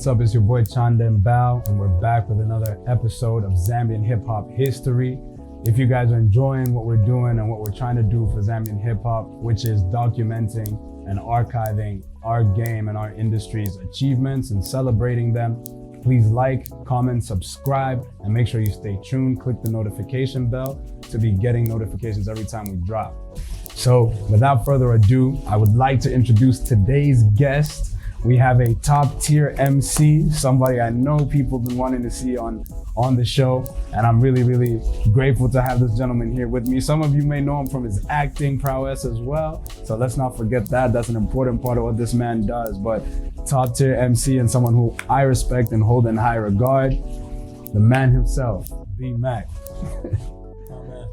what's up? It's your boy Chanda and Mbao, and we're back with another episode of Zambian Hip-Hop history. If you guys are enjoying what we're doing and what we're trying to do for Zambian Hip-Hop, which is documenting and archiving our game and our industry's achievements and celebrating them, please like, comment, subscribe, and make sure you stay tuned. Click the notification bell to be getting notifications every time we drop. So without further ado, I would like to introduce today's guest. We have a top tier MC, somebody I know people have been wanting to see on the show. And I'm really grateful to have this gentleman here with me. Some of you may know him from his acting prowess as well. So let's not forget that. That's an important part of what this man does. But top tier MC and someone who I respect and hold in high regard, the man himself, B-Mak.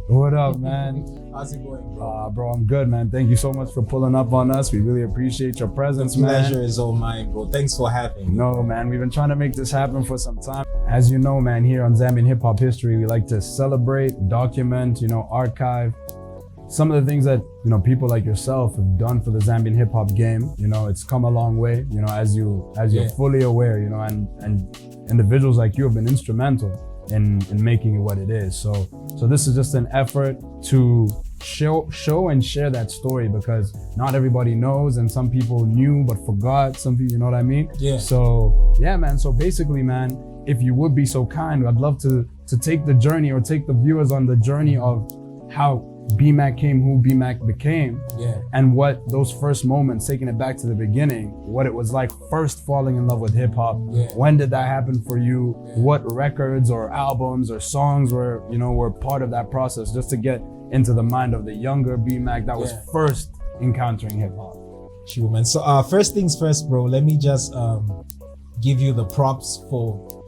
What up, man? How's it going, bro? Bro, I'm good, man. Thank you so much for pulling up on us. We really appreciate your presence, man. The pleasure is all mine, bro. Thanks for having me. No, man. We've been trying to make this happen for some time. As you know, man, here on Zambian Hip-Hop History, we like to celebrate, document, archive some of the things that, people like yourself have done for the Zambian hip-hop game. It's come a long way, as you're fully aware, and individuals like you have been instrumental in making it what it is. So this is just an effort to show and share that story, because not everybody knows, and some people knew but forgot. Some people, you know what I mean? Yeah. So yeah, man. So basically, man, if you would be so kind, I'd love to take the journey, or take the viewers on the journey of how B-Mak came who B-Mak became, and what those first moments, taking it back to the beginning, what it was like first falling in love with hip-hop. When did that happen for you? What records or albums or songs were part of that process, just to get into the mind of the younger B-Mak that was first encountering hip-hop? Sure, man. So first things first, bro, let me just give you the props for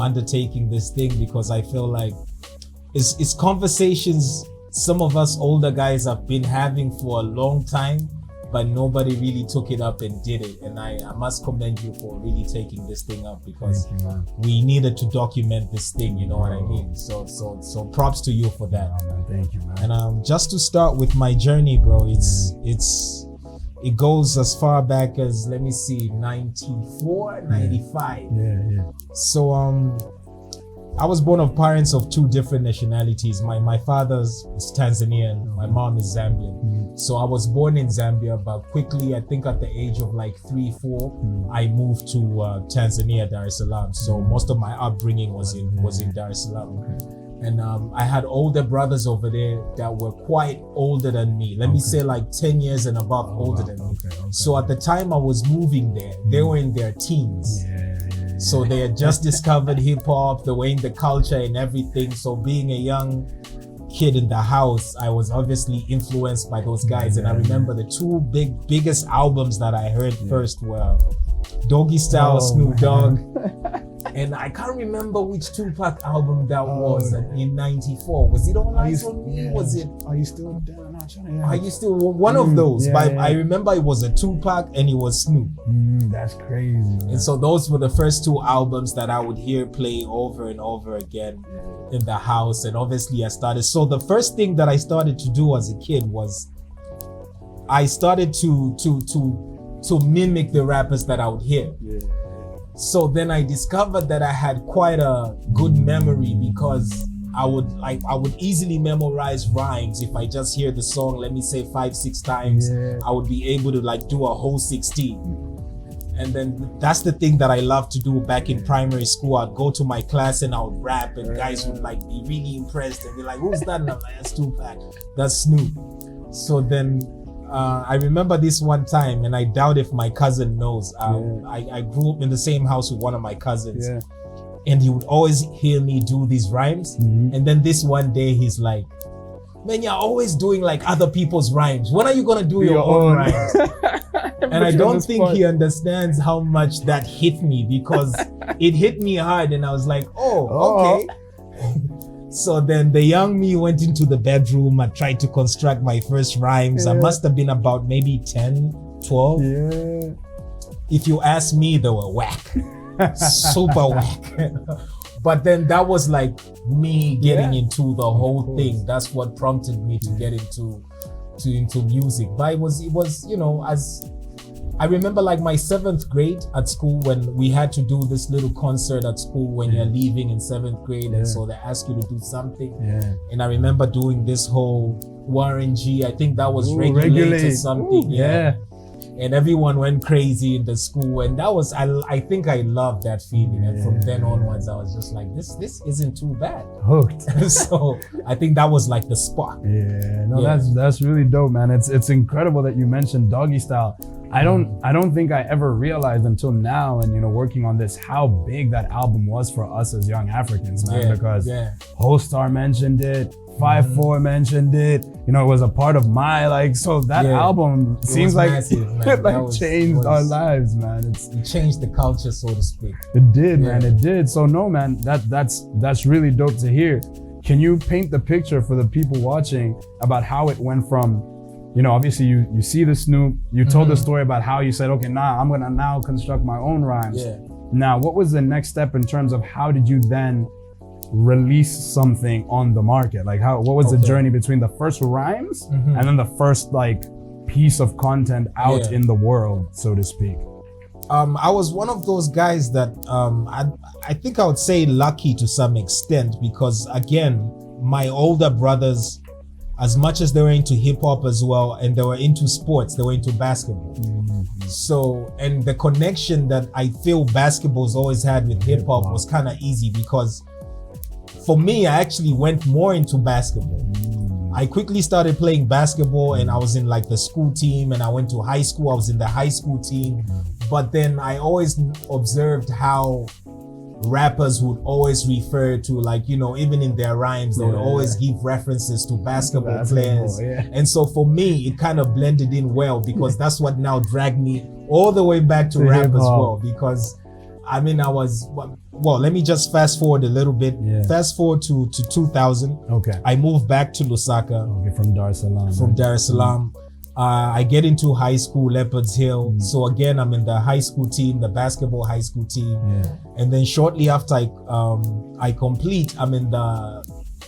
undertaking this thing, because I feel like it's conversations some of us older guys have been having for a long time, but nobody really took it up and did it. And I must commend you for really taking this thing up, because we needed to document this thing, you know what I mean? So props to you for that. Oh, man, thank you, man. And just to start with my journey, bro, it goes as far back as, let me see, 94, 95. Yeah. So I was born of parents of two different nationalities. My father's is Tanzanian, my mom is Zambian. So I was born in Zambia, but quickly, I think at the age of like 3, 4, I moved to Tanzania, Dar es Salaam. So most of my upbringing was in Dar es Salaam. And I had older brothers over there that were quite older than me. Let me say like 10 years and above older than me. So at the time I was moving there, they were in their teens. So they had just discovered hip-hop, they were in the culture and everything. So being a young kid in the house, I was obviously influenced by those guys. And I remember the two biggest albums that I heard first were Doggy Style, Snoop Dogg. And I can't remember which Tupac album that was in 94. Was it All Eyes on Me? Was it Are You Still Down? Are You Still one of those? I remember it was a Tupac and it was Snoop. That's crazy, man. And so those were the first two albums that I would hear play over and over again in the house. And obviously I started. So the first thing that I started to do as a kid was I started to mimic the rappers that I would hear. So then I discovered that I had quite a good memory, because I would easily memorize rhymes. If I just hear the song, let me say 5-6 times, I would be able to do a whole 16. And then that's the thing that I loved to do back in primary school. I'd go to my class and I would rap, and guys would be really impressed and be like, "Who's that?" And I'm like, "That's Tupac, that's Snoop." So then I remember this one time, and I doubt if my cousin knows. I grew up in the same house with one of my cousins, and he would always hear me do these rhymes. And then this one day he's like, "Man, you're always doing other people's rhymes. When are you gonna do your own rhymes?" And I don't think he understands how much that hit me, because it hit me hard, and I was like, "Oh, okay." So then the young me went into the bedroom. I tried to construct my first rhymes. I must have been about maybe 10, 12. If you ask me, they were whack. Super whack. But then that was me getting into the whole thing. That's what prompted me to get into music. But it was I remember like my 7th grade at school when we had to do this little concert at school when you're leaving in 7th grade, and so they ask you to do something. And I remember doing this whole Warren G. I think that was Regulate something. And everyone went crazy in the school, and that was I think I loved that feeling. And from then onwards, I was just like, this isn't too bad. Hooked. So I think that was like the spark. That's really dope, man. It's incredible that you mentioned Doggy Style. I don't think I ever realized until now, and working on this, how big that album was for us as young Africans, man. Because Holstar mentioned it, 5-4 mentioned it. It was a part of my so that album seems like massive, it changed our lives, man. It changed the culture, so to speak. It did, man. It did. So no, man, that's really dope to hear. Can you paint the picture for the people watching about how it went from, obviously you see the Snoop, you told the story about how you said, okay, I'm gonna now construct my own rhymes. Now, what was the next step in terms of how did you then release something on the market? Like what was the journey between the first rhymes and then the first piece of content out in the world, so to speak? I was one of those guys that I think I would say lucky to some extent, because again, my older brothers, as much as they were into hip hop as well, and they were into sports, they were into basketball. So, and the connection that I feel basketball's always had with hip hop was kind of easy, because for me, I actually went more into basketball. I quickly started playing basketball, and I was in the school team, and I went to high school, I was in the high school team. But then I always observed how rappers would always refer to even in their rhymes, they would always give references to basketball players. And so for me, it kind of blended in well, because that's what now dragged me all the way back to rap as well. Because I was, let me just fast forward a little bit. Fast forward to 2000. I moved back to Lusaka. From Dar es Salaam. I get into high school, Leopards Hill. So again, I'm in the high school team, the basketball high school team. And then shortly after I complete, I'm in the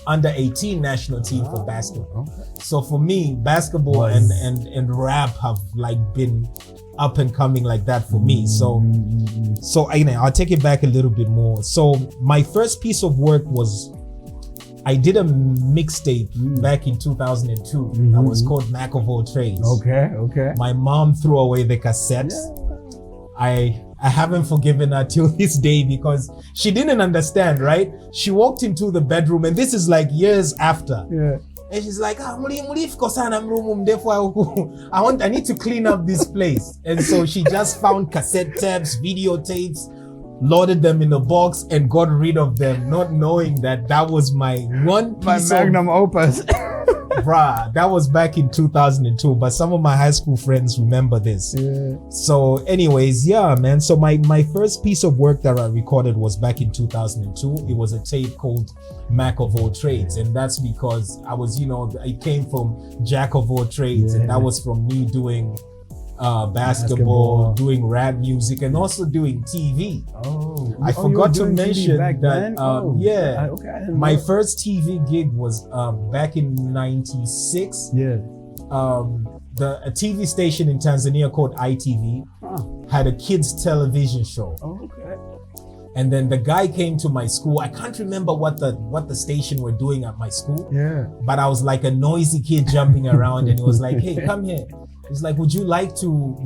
under 18 national team for basketball. So for me, basketball and rap have been up and coming like that for me. So I'll take it back a little bit more. So my first piece of work was, I did a mixtape back in 2002 that was called Mac of All Trades. Okay. My mom threw away the cassettes. I haven't forgiven her till this day, because she didn't understand, right? She walked into the bedroom, and this is years after. And she's like, I need to clean up this place. And so she just found cassette tapes, videotapes, loaded them in a box, and got rid of them, not knowing that was my magnum opus. Bruh, that was back in 2002, but some of my high school friends remember this. So anyways, man. So my first piece of work that I recorded was back in 2002. It was a tape called Mac of All Trades, and that's because I was, it came from Jack of All Trades, and that was from me doing basketball, doing rap music, and also doing TV. I forgot to mention that my first TV gig was back in 96. A TV station in Tanzania called ITV had a kids television show. And then the guy came to my school. I can't remember what the station were doing at my school. But I was like a noisy kid jumping around, and he was like, hey, come here. He's like, would you like to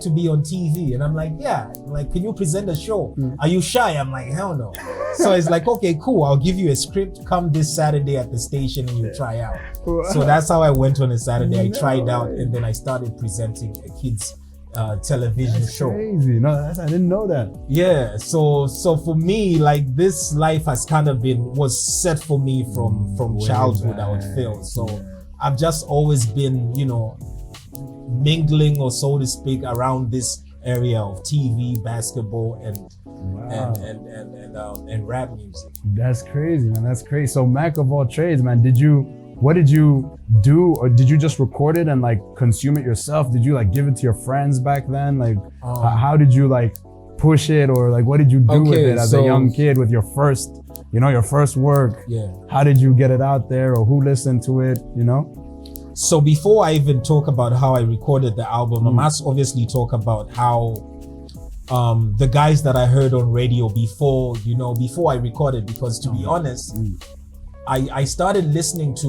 be on TV? And I'm like, yeah. Like, can you present a show? Are you shy? I'm like, hell no. So it's like, okay, cool. I'll give you a script. Come this Saturday at the station and you try out. So that's how I went on a Saturday. I tried out, and then I started presenting a kids television show. Crazy. No, I didn't know that. Yeah. So for me, this life has kind of was set for me from childhood, I would feel. So I've just always been, mingling, or so to speak, around this area of TV, basketball, and rap music. That's crazy, man. That's crazy. So Mac of All Trades, man, what did you do, or did you just record it and consume it yourself? Did you give it to your friends back then? How did you push it, or what did you do with it as a young kid with your first work? How did you get it out there, or who listened to it? So before I even talk about how I recorded the album, I must obviously talk about how the guys that I heard on radio before I recorded, because to be honest, I started listening to,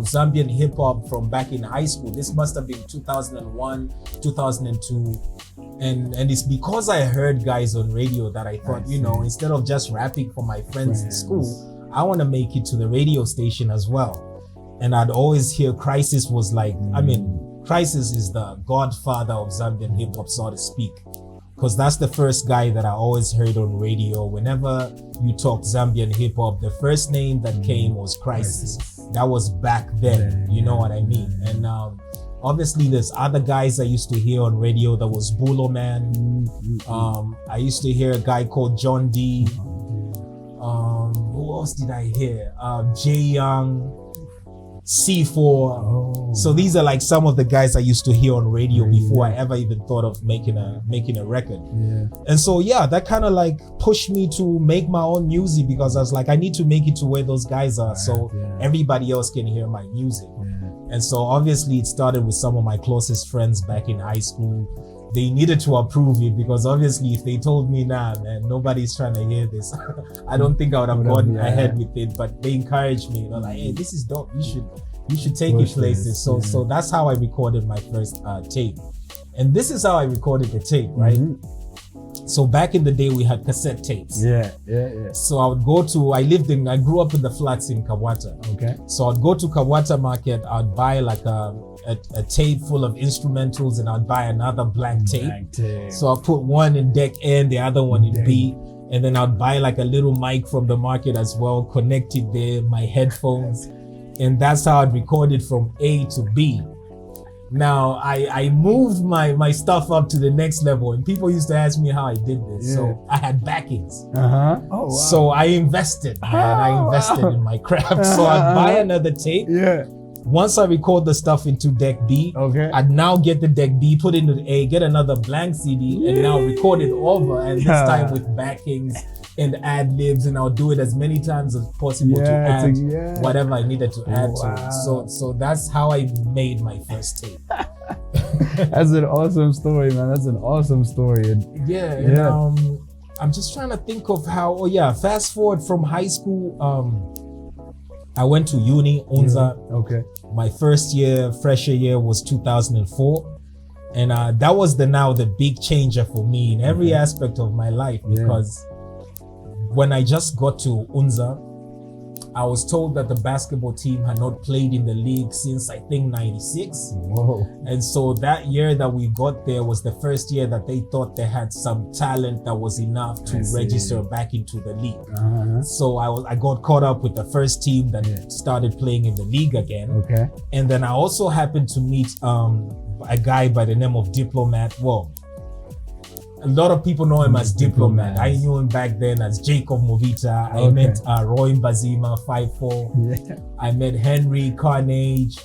Zambian hip-hop from back in high school. This must have been 2001, 2002. And it's because I heard guys on radio that I thought, instead of just rapping for my friends in school, I want to make it to the radio station as well. And I'd always hear Crisis was like, Crisis is the godfather of Zambian hip-hop, so to speak. Because that's the first guy that I always heard on radio. Whenever you talk Zambian hip hop, the first name that came was Crisis. That was back then, you know what I mean? And obviously there's other guys I used to hear on radio. There was Bulo Man. I used to hear a guy called John D. Who else did I hear? Jay Young. C4. So these are like some of the guys I used to hear on radio before I ever even thought of making a record. And so that kind of like pushed me to make my own music, because I was like, I need to make it to where those guys are, so everybody else can hear my music. And so obviously it started with some of my closest friends back in high school. They needed to approve it, because obviously if they told me, nah man, nobody's trying to hear this, I don't think I would have gone ahead with it. But they encouraged me, they're like, hey, this is dope, you should take it places. So that's how I recorded my first tape. And this is how I recorded the tape, right? So back in the day we had cassette tapes. So I would I grew up in the flats in Kawata. Okay. So I'd go to Kawata market, I'd buy like a tape full of instrumentals, and I'd buy another blank tape. So I'll put one in deck A and the other one in B. And then I'd buy like a little mic from the market as well, connect it there, my headphones. And that's how I'd record it from A to B. Now, I moved my stuff up to the next level, and people used to ask me how I did this. So I had backings. Oh, wow. So I invested, man. I invested in my craft. So I'd buy another tape. Once I record the stuff into deck B, I'd now get the deck B, put it into A, get another blank CD, and now record it over. And this time with backings and ad libs, and I'll do it as many times as possible to add whatever I needed to add to it. So that's how I made my first tape. That's an awesome story, man. That's an awesome story. And I'm just trying to think of how. Fast forward from high school, I went to uni, Unza. My first year, fresher year, was 2004. And that was the big changer for me in every aspect of my life, because when I just got to Unza, I was told that the basketball team had not played in the league since I think 96. And so that year that we got there was the first year that they thought they had some talent that was enough to register back into the league. So I got caught up with the first team that started playing in the league again. And then I also happened to meet a guy by the name of Diplomat. A lot of people know him as Diplomat. I knew him back then as Jacob Movita. I met Roy Mbazima, 5'4". I met Henry Carnage,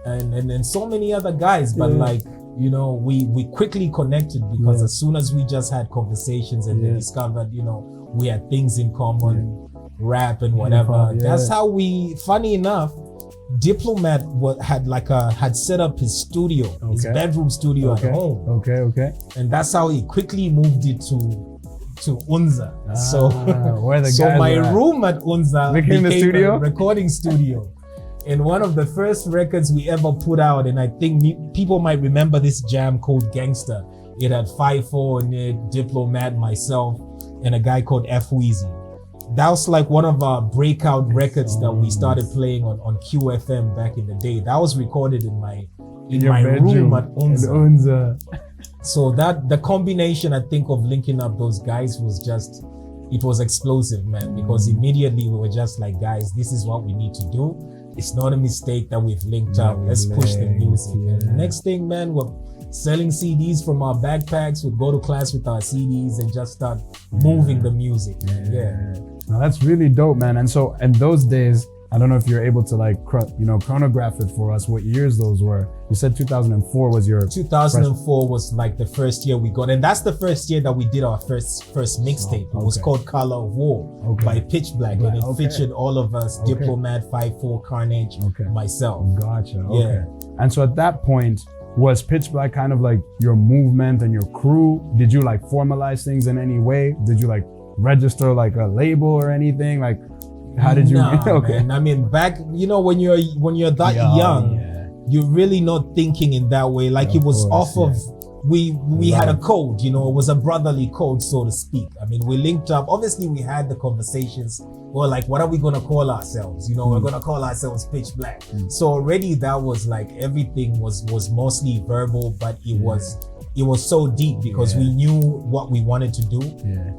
and so many other guys. But we quickly connected, because as soon as we just had conversations and they discovered, we had things in common, rap and whatever. That's how funny enough, Diplomat had set up his studio, his bedroom studio at home. And that's how he quickly moved it to Unza. So my room at Unza became a recording studio. And one of the first records we ever put out, and I think people might remember this jam called Gangster. It had 5'4" in it, Diplomat, myself, and a guy called F Weezy. That was like one of our breakout records that we started playing on QFM back in the day. That was recorded in my room at Unza. So the combination, I think, of linking up those guys it was explosive, man, because immediately we were just like, guys, this is what we need to do. It's not a mistake that we've linked up. Let's push the music. And the next thing, man, we're selling CDs from our backpacks. We'd go to class with our CDs and just start moving the music. Now that's really dope, man. And so in those days, I don't know if you're able to chronograph it for us, what years those were. You said 2004 was your 2004 was like the first year we got, and that's the first year that we did our first mixtape. It was called Color of War by Pitch Black, and it featured all of us, Diplomat, 5'4", Carnage, myself. Gotcha. And so at that point, was Pitch Black kind of like your movement and your crew? Did you like formalize things in any way? Did you like register like a label or anything? Like, how did you? Okay. Man. I mean, back, you know, when you're that young, you're really not thinking in that way. Like it was off of, we had a code, you know, it was a brotherly code, so to speak. I mean, we linked up. Obviously, we had the conversations. Well, like, what are we gonna call ourselves? You know, we're gonna call ourselves Pitch Black. So already that was like everything was mostly verbal, but it was so deep because we knew what we wanted to do,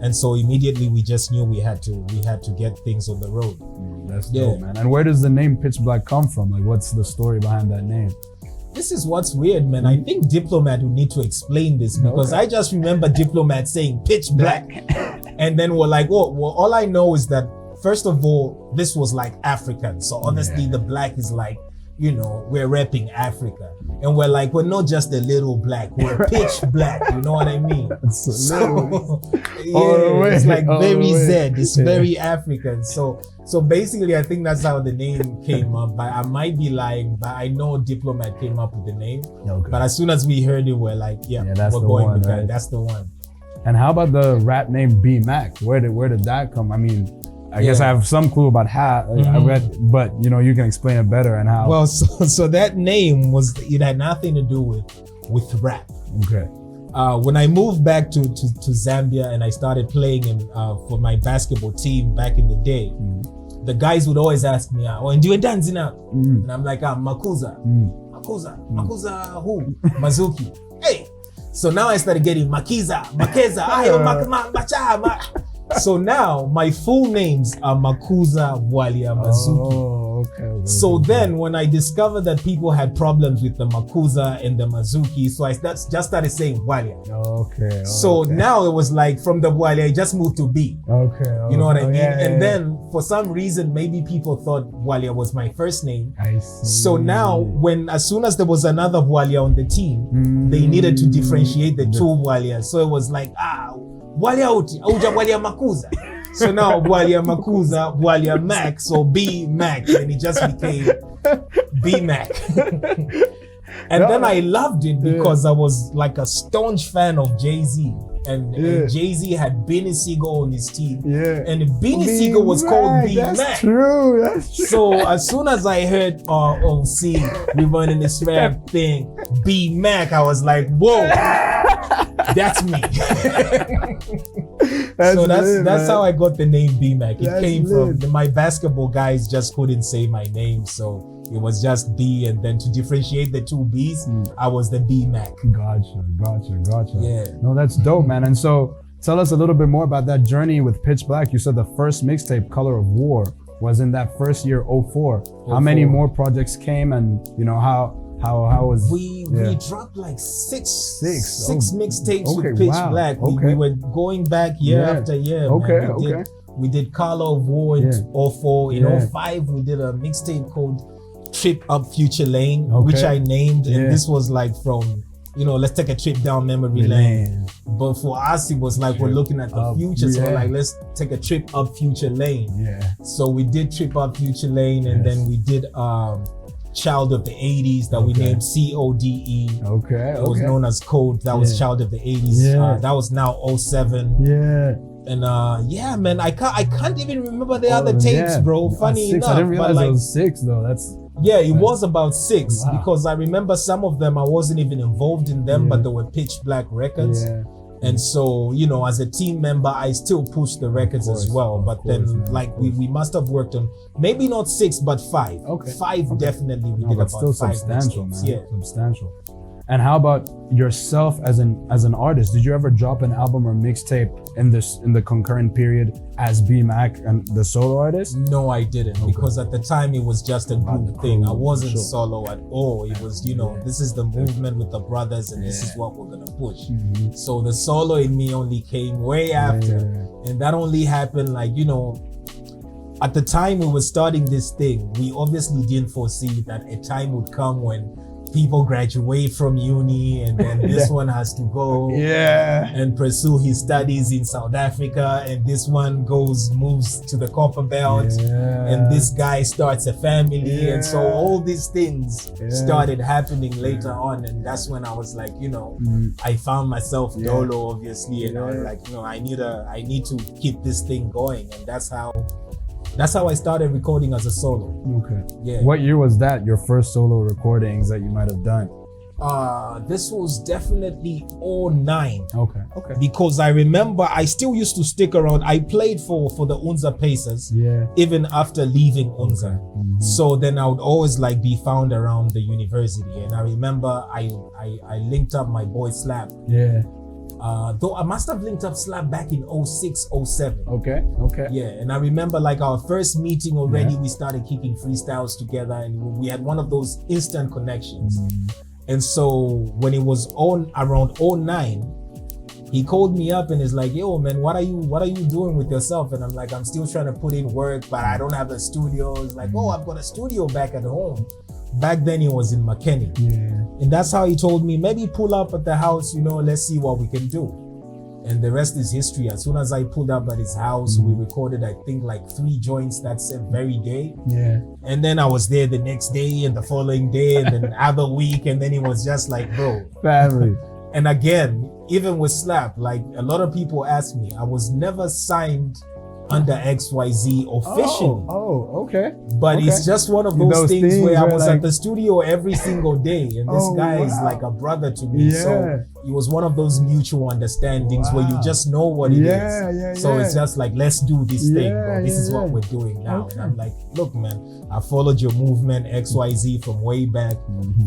and so immediately we just knew we had to get things on the road. That's dope, man. And where does the name Pitch Black come from? Like, what's the story behind that name? This is what's weird, man. I think Diplomat would need to explain this because I just remember Diplomat saying Pitch Black, and then we're like, oh, well, all I know is that first of all, this was like African, so obviously the black is like, you know, we're repping Africa, and we're like, we're not just a little black, we're pitch black. You know what I mean? So it's like very Z. It's very African. So basically, I think that's how the name came up. But I might be lying, but I know Diplomat came up with the name. But as soon as we heard it, we're like, that's we're going with that. That's the one. And how about the rap name B-Mak? Where did that come? I mean, I guess I have some clue about how I read, but you know, you can explain it better and how. Well, so that name it had nothing to do with rap. Okay. When I moved back to Zambia and I started playing for my basketball team back in the day, the guys would always ask me, "Oh, and do you dance now?" And I'm like, "Makuza, Makuza who? Mazuki." Hey. So now I started getting Makeza, ayo macha. So now my full names are Makuza Bwalia Mazuki. Okay. So then when I discovered that people had problems with the Makuza and the Mazuki, so I just started saying Bwalia. Okay. So now it was like from the Bwalia, I just moved to B. Okay. You know what I mean? And then for some reason, maybe people thought Bwalia was my first name. I see. So now as soon as there was another Bwalia on the team, they needed to differentiate the two Bwalias. So it was like, Bwalia uti, auja Bwalia Makuza. So now Bwalia Makuza, Bwalia Mak, so B-Mak, and it just became B-Mak. And then I loved it because I was like a staunch fan of Jay-Z. And Jay-Z had Benny Siegel on his team. And Benny Siegel was called B-Mak. That's true. So as soon as I heard ROC, we running this rap thing, B-Mak, I was like, whoa. That's me. That's how I got the name B-Mak. It came from my basketball guys just couldn't say my name, so it was just B, and then to differentiate the two B's, I was the B-Mak. Gotcha. Yeah. No, that's dope, man. And so tell us a little bit more about that journey with Pitch Black. You said the first mixtape, Color of War, was in that first year, 04. How many more projects came, and you know how was we dropped like six mixtapes with Pitch Black. We were going back year after year. We did Color of War in 04. In 05 we did a mixtape called Trip Up Future Lane, which I named, and this was like from, you know, let's take a trip down memory lane. But for us, it was like we're looking at the future, so like let's take a trip up Future Lane. So we did Trip Up Future Lane, and then we did Child of the 80s that we named CODE. It was known as Code. That was Child of the 80s. That was now 07. And man, I can't even remember the other tapes, bro. Funny enough. I didn't realize it was 6 though. It was about 6 because I remember some of them I wasn't even involved in them, but they were Pitch Black records. And so, you know, as a team member, I still pushed the records as well. But then, like, we must have worked on maybe not 6, but 5. 5 definitely. We did about still 5 substantial, mixtapes. man. Substantial. And how about yourself as an artist? Did you ever drop an album or mixtape in the concurrent period as B-Mak and the solo artist? No, I didn't, because at the time it was just a group thing. I wasn't solo at all. It was, you know, this is the movement with the brothers, and this is what we're gonna push. So the solo in me only came way after, and that only happened like, you know, at the time we were starting this thing, we obviously didn't foresee that a time would come when people graduate from uni, and then this one has to go and pursue his studies in South Africa, and this one moves to the Copper Belt, and this guy starts a family, and so all these things started happening later on, and that's when I was like, you know, I found myself dolo, obviously, and I was like, you know, I need to keep this thing going, and that's how I started recording as a solo. Okay. Yeah. What year was that? Your first solo recordings that you might have done? This was definitely 09. Okay. Because I remember I still used to stick around. I played for the Unza Pacers, even after leaving Unza. So then I would always like be found around the university. And I remember I linked up my boy Slap. Though I must have linked up Slap back in 06, 07. Okay. Yeah, and I remember like our first meeting already, we started kicking freestyles together, and we had one of those instant connections. And so when it was on around 09, he called me up and is like, yo man, what are you doing with yourself? And I'm like, I'm still trying to put in work, but I don't have a studio. It's like, oh, I've got a studio back at home. Back then it was in McKinney. And that's how he told me, maybe pull up at the house, you know, let's see what we can do. And the rest is history. As soon as I pulled up at his house, we recorded, I think, like 3 joints that same very day. And then I was there the next day and the following day and then the other week. And then it was just like, bro. Family. And again, even with Slap, like a lot of people ask me, I was never signed under XYZ officially. Okay. But it's just one of those things where I was at the studio every single day, and this guy is like a brother to me. So it was one of those mutual understandings where you just know what it is. So it's just like, let's do this thing, bro. This is what we're doing now. And I'm like, look, man, I followed your movement XYZ from way back.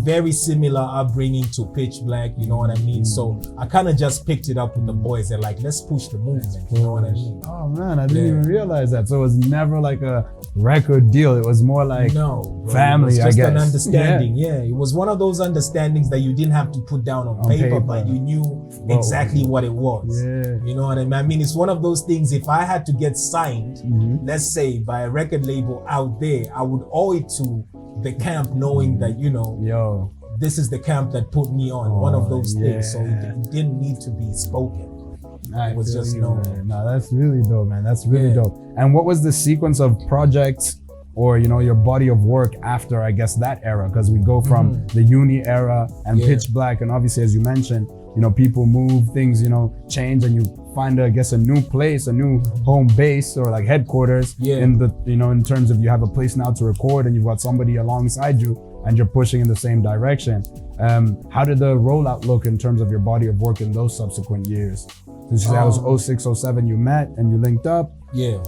Very similar upbringing to Pitch Black, you know what I mean? So I kind of just picked it up with the boys. They're like, let's push the movement, you know what I mean? Oh man, I didn't even realize that. So it was never like a record deal. It was more like family, it was just I guess. an understanding. It was one of those understandings that you didn't have to put down on paper, but you knew exactly what it was. You know what I mean? I mean, it's one of those things, if I had to get signed, let's say by a record label out there, I would owe it to the camp knowing that, you know, this is the camp that put me on. One of those things. So it didn't need to be spoken. It was just known. No, that's really dope, man. That's really dope. And what was the sequence of projects or, you know, your body of work after, I guess, that era? Because we go from the uni era and Pitch Black, and obviously, as you mentioned, you know, people move, things, you know, change, and you find, I guess, a new place, a new home base or like headquarters in the, you know, in terms of you have a place now to record and you've got somebody alongside you and you're pushing in the same direction. How did the rollout look in terms of your body of work in those subsequent years? Since that was 06, 07 you met and you linked up.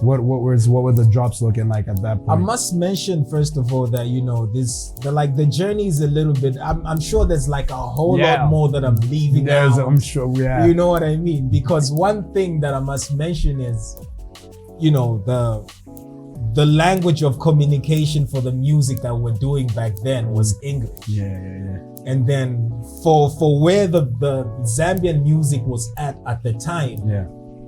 What were the drops looking like at that point? I must mention first of all that, you know, the journey is a little bit, I'm sure there's like a whole lot more that I'm leaving out. I'm sure, You know what I mean? Because one thing that I must mention is, you know, the language of communication for the music that we're doing back then was English. And then for where the Zambian music was at the time,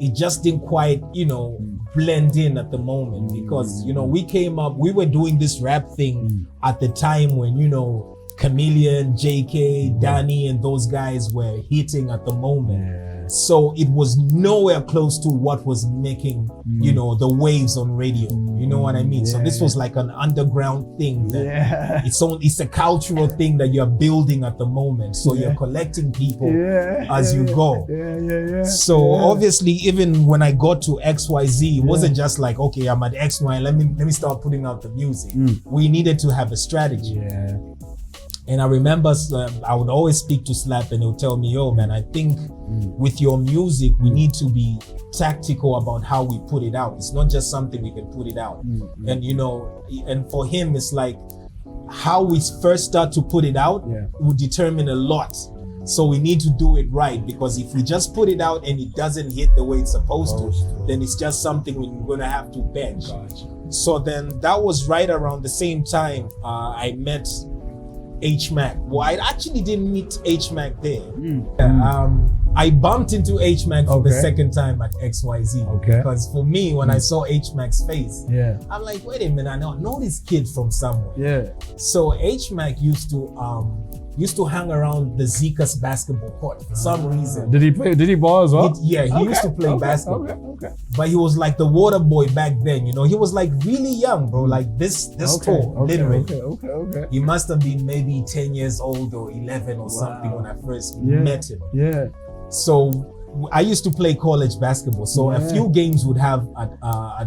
it just didn't quite, you know, blend in at the moment, because, you know, we were doing this rap thing at the time when, you know, Chameleon, JK, Danny, and those guys were hitting at the moment. So it was nowhere close to what was making, you know, the waves on radio. You know what I mean? So this was like an underground thing that it's a cultural thing that you're building at the moment. So you're collecting people as you go. So obviously, even when I got to XYZ, it wasn't just like, okay, I'm at XY, let me start putting out the music. We needed to have a strategy. And I remember I would always speak to Slap and he'll tell me, yo, man, I think with your music, we need to be tactical about how we put it out. It's not just something we can put it out. And, you know, and for him, it's like how we first start to put it out will determine a lot. So we need to do it right, because if we just put it out and it doesn't hit the way it's supposed to, then it's just something we're going to have to bench. So then that was right around the same time I met H-Mac. Well, I actually didn't meet H-Mac there. I bumped into H-Mac for the second time at XYZ. Because for me, when I saw H-Mac's face, I'm like, wait a minute, I know this kid from somewhere. So H-Mac used to used to hang around the Zika's basketball court for some reason. Did he ball as well? He used to play basketball. Okay. But he was like the water boy back then, you know. He was like really young, bro, like this tall, literally. Okay. He must have been maybe 10 years old or 11 or something when I first met him. Yeah. So I used to play college basketball, so a few games would have at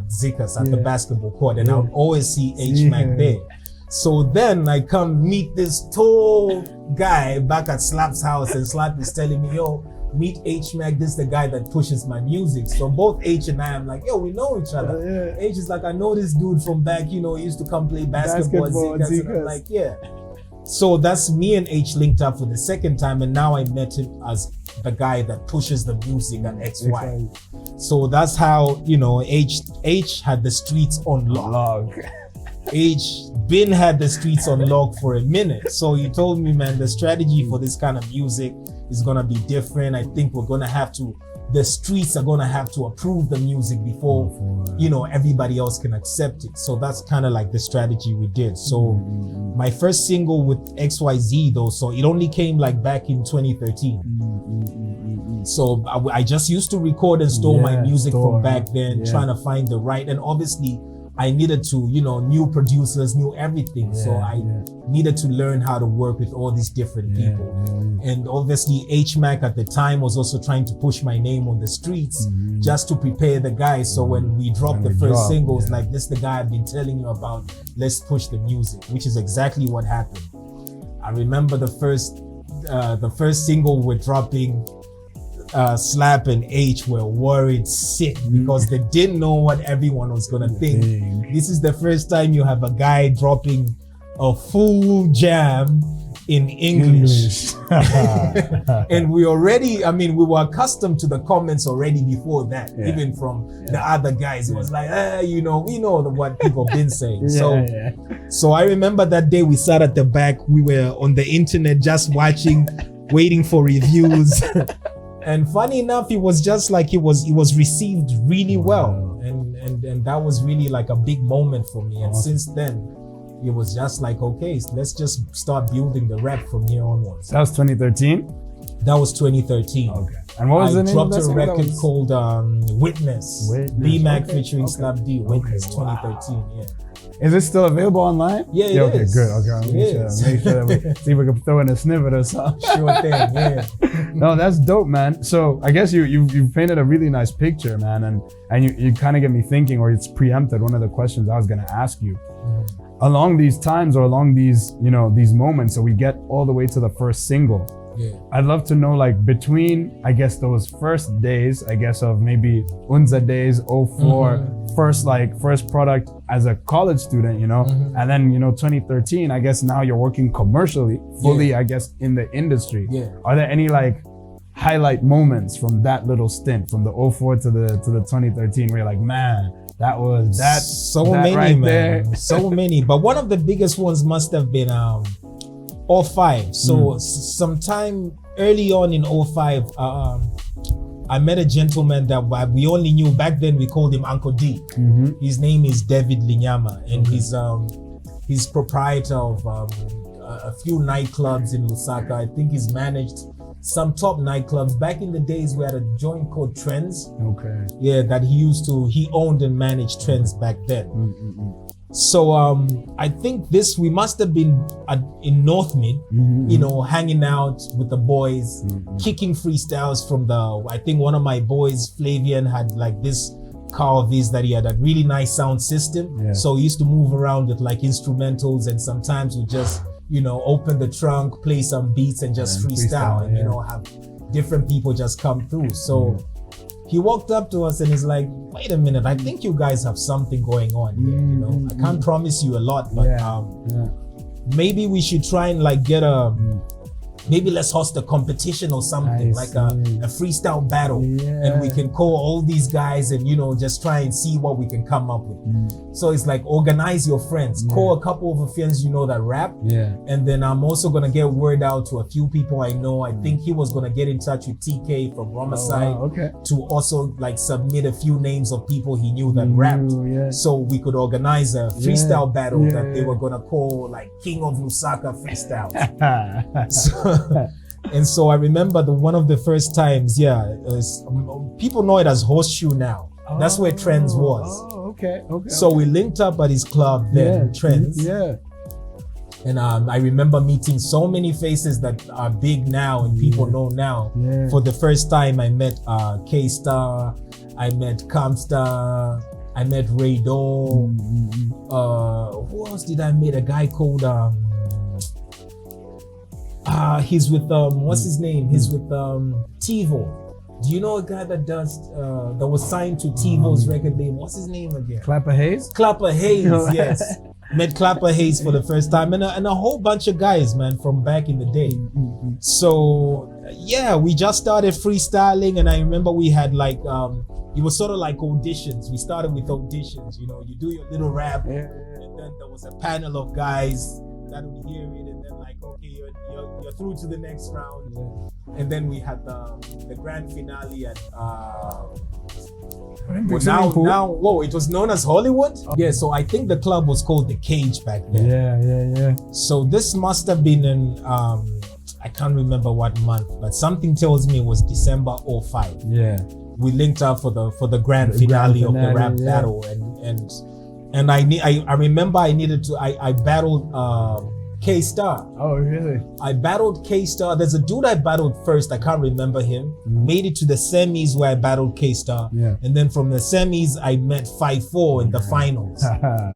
Zika's at the basketball court, and I would always see H-Mak there. So then I come meet this tall guy back at Slap's house, and Slap is telling me, yo, meet H-Mak, this is the guy that pushes my music. So both H and I am like, yo, we know each other. H is like, I know this dude from back, you know, he used to come play basketball at Zika's. And I'm like, yeah. So that's me and H linked up for the second time, and now I met him as the guy that pushes the music at XY. So that's how, you know, H had the streets on lock. H been had the streets on lock for a minute. So he told me, man, the strategy for this kind of music is gonna be different. I think the streets are gonna have to approve the music before, you know, everybody else can accept it. So that's kind of like the strategy we did. So my first single with XYZ though, so it only came like back in 2013. So I just used to record and store my music from back then, trying to find the right, and obviously I needed to, you know, new producers, new everything. So I needed to learn how to work with all these different people. And obviously H-Mak at the time was also trying to push my name on the streets just to prepare the guys. So when we dropped the first singles, like, this is the guy I've been telling you about, let's push the music, which is exactly what happened. I remember the first single we're dropping, Slap and H were worried sick because they didn't know what everyone was gonna think. This is the first time you have a guy dropping a full jam in English. And we already, I mean, we were accustomed to the comments already before that, even from the other guys. It was like, you know, we know what people have been saying. So I remember that day we sat at the back, we were on the internet just watching, waiting for reviews. And funny enough, it was just like it was received really well, and that was really like a big moment for me. And since then, it was just like, okay, let's just start building the rap from here onwards. That was 2013. That was 2013. Okay. And what was the name of that I dropped a record called Witness. B-Mak featuring Slap D. Witness, 2013. Yeah. Is it still available online? Yeah, it okay, is. Good. Okay, I'll make sure that we see if we can throw in a snippet or something. Sure thing. Yeah. No, that's dope, man. So I guess you painted a really nice picture, man, and you kind of get me thinking, or it's preempted one of the questions I was gonna ask you. Along these times, or along these, you know, these moments, so we get all the way to the first single. Yeah. I'd love to know, like, between, I guess, those first days, I guess, of maybe Unza days, 04, first product as a college student, you know, and then, you know, 2013, I guess now you're working commercially, fully, I guess, in the industry. Yeah. Are there any, like, highlight moments from that little stint, from the 04 to the 2013, where you're like, man, that was that, so that many, right man. there. So many. But one of the biggest ones must have been 05. So sometime early on in 05, I met a gentleman that we only knew back then. We called him Uncle D. His name is David Linyama, and he's proprietor of a few nightclubs in Lusaka. I think he's managed some top nightclubs. Back in the days, we had a joint called Trends. Okay. Yeah, that he owned and managed Trends back then. So I think we must have been in North Mid, you know, hanging out with the boys, kicking freestyles from I think one of my boys, Flavian, had like this car of his that he had a really nice sound system. Yeah. So he used to move around with like instrumentals, and sometimes we just, you know, open the trunk, play some beats and just freestyle and, you know, have different people just come through. So he walked up to us and he's like, wait a minute, I think you guys have something going on here, you know. I can't promise you a lot, but maybe we should try and like get a maybe let's host a competition or something, like a freestyle battle. And we can call all these guys and, you know, just try and see what we can come up with. So it's like, organize your friends, call a couple of friends you know that rap. And then I'm also gonna get word out to a few people I know. I think he was gonna get in touch with TK from Homicide to also like submit a few names of people he knew that rapped. So we could organize a freestyle battle that they were gonna call like King of Lusaka Freestyle. So I remember one of the first times, people know it as Horseshoe now. That's where Trends was. So we linked up at his club then, Trends. And I remember meeting so many faces that are big now and people know now. For the first time, I met K-Star, I met Kamstar, I met Raydo. Who else did I meet? A guy called he's with what's his name? He's with TiVo. Do you know a guy that was signed to TiVo's record label? What's his name again? Clapper Hayes? Clapper Hayes, yes. Met Clapper Hayes for the first time, and a whole bunch of guys, man, from back in the day. So yeah, we just started freestyling, and I remember we had like it was sort of like auditions. We started with auditions, you know, you do your little rap, and then there was a panel of guys that would hear it, and then like, okay, you're through to the next round. And then we had the grand finale at now it was known as Hollywood. So I think the club was called The Cage back then. So this must have been in I can't remember what month, but something tells me it was December 05. We linked up for the grand finale of the rap battle, and I remember I battled K-Star. Oh, really? I battled K-Star. There's a dude I battled first. I can't remember him. Made it to the semis where I battled K-Star. And then from the semis, I met 5-4 in the finals.